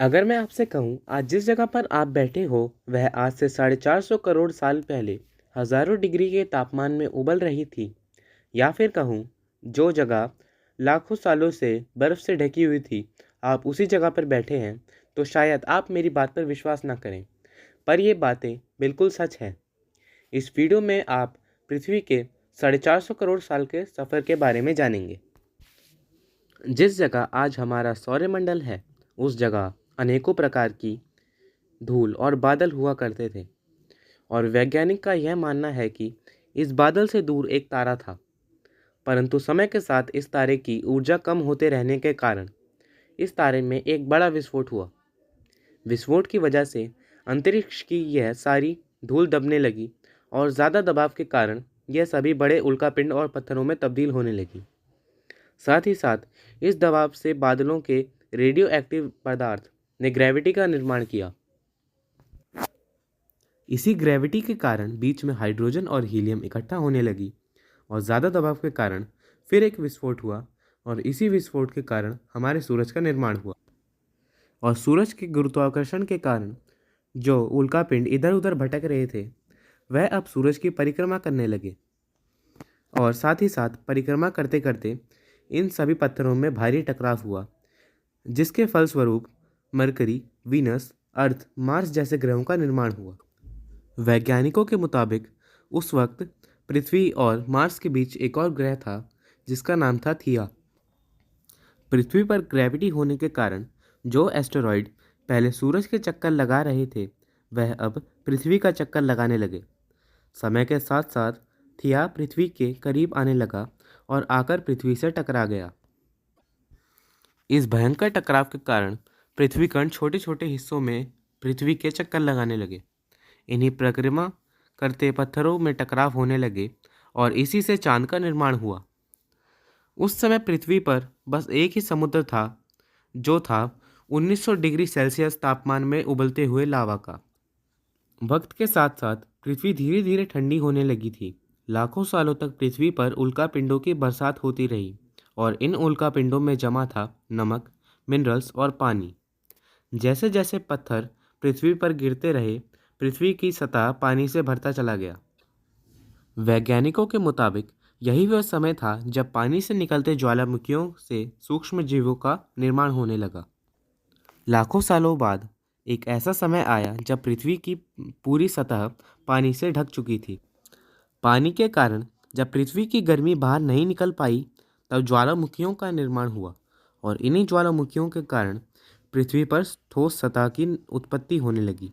अगर मैं आपसे कहूँ आज जिस जगह पर आप बैठे हो वह आज से 450 करोड़ साल पहले हजारों डिग्री के तापमान में उबल रही थी, या फिर कहूँ जो जगह लाखों सालों से बर्फ से ढकी हुई थी आप उसी जगह पर बैठे हैं, तो शायद आप मेरी बात पर विश्वास ना करें, पर ये बातें बिल्कुल सच हैं। इस वीडियो में आप पृथ्वी के 450 करोड़ साल के सफ़र के बारे में जानेंगे। जिस जगह आज हमारा सौरमंडल है उस जगह अनेकों प्रकार की धूल और बादल हुआ करते थे, और वैज्ञानिक का यह मानना है कि इस बादल से दूर एक तारा था। परंतु समय के साथ इस तारे की ऊर्जा कम होते रहने के कारण इस तारे में एक बड़ा विस्फोट हुआ। विस्फोट की वजह से अंतरिक्ष की यह सारी धूल दबने लगी और ज़्यादा दबाव के कारण यह सभी बड़े उल्कापिंड और पत्थरों में तब्दील होने लगी। साथ ही साथ इस दबाव से बादलों के रेडियो एक्टिव पदार्थ ने ग्रेविटी का निर्माण किया। इसी ग्रेविटी के कारण बीच में हाइड्रोजन और हीलियम इकट्ठा होने लगी और ज़्यादा दबाव के कारण फिर एक विस्फोट हुआ, और इसी विस्फोट के कारण हमारे सूरज का निर्माण हुआ। और सूरज के गुरुत्वाकर्षण के कारण जो उल्कापिंड इधर उधर भटक रहे थे वह अब सूरज की परिक्रमा करने लगे, और साथ ही साथ परिक्रमा करते करते इन सभी पत्थरों में भारी टकराव हुआ, जिसके फलस्वरूप मरकरी, वीनस, अर्थ, मार्स जैसे ग्रहों का निर्माण हुआ। वैज्ञानिकों के मुताबिक उस वक्त पृथ्वी और मार्स के बीच एक और ग्रह था जिसका नाम था थिया। पृथ्वी पर ग्रेविटी होने के कारण जो एस्टेरॉयड पहले सूरज के चक्कर लगा रहे थे वह अब पृथ्वी का चक्कर लगाने लगे। समय के साथ साथ थिया पृथ्वी के करीब आने लगा और आकर पृथ्वी से टकरा गया। इस भयंकर टकराव के कारण पृथ्वी कण छोटे छोटे हिस्सों में पृथ्वी के चक्कर लगाने लगे। इन्हीं परिक्रमा करते पत्थरों में टकराव होने लगे और इसी से चांद का निर्माण हुआ। उस समय पृथ्वी पर बस एक ही समुद्र था, जो था 1900 डिग्री सेल्सियस तापमान में उबलते हुए लावा का। वक्त के साथ साथ पृथ्वी धीरे धीरे ठंडी होने लगी थी। लाखों सालों तक पृथ्वी पर उल्कापिंडों की बरसात होती रही, और इन उल्कापिंडों में जमा था नमक, मिनरल्स और पानी। जैसे जैसे पत्थर पृथ्वी पर गिरते रहे पृथ्वी की सतह पानी से भरता चला गया। वैज्ञानिकों के मुताबिक यही वह समय था जब पानी से निकलते ज्वालामुखियों से सूक्ष्म जीवों का निर्माण होने लगा। लाखों सालों बाद एक ऐसा समय आया जब पृथ्वी की पूरी सतह पानी से ढक चुकी थी। पानी के कारण जब पृथ्वी की गर्मी बाहर नहीं निकल पाई तब ज्वालामुखियों का निर्माण हुआ, और इन्हीं ज्वालामुखियों के कारण पृथ्वी पर ठोस सतह की उत्पत्ति होने लगी।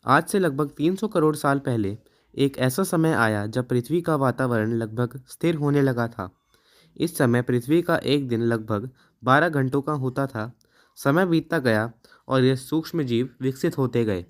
आज से लगभग 300 करोड़ साल पहले एक ऐसा समय आया जब पृथ्वी का वातावरण लगभग स्थिर होने लगा था। इस समय पृथ्वी का एक दिन लगभग 12 घंटों का होता था। समय बीतता गया और ये सूक्ष्म जीव विकसित होते गए।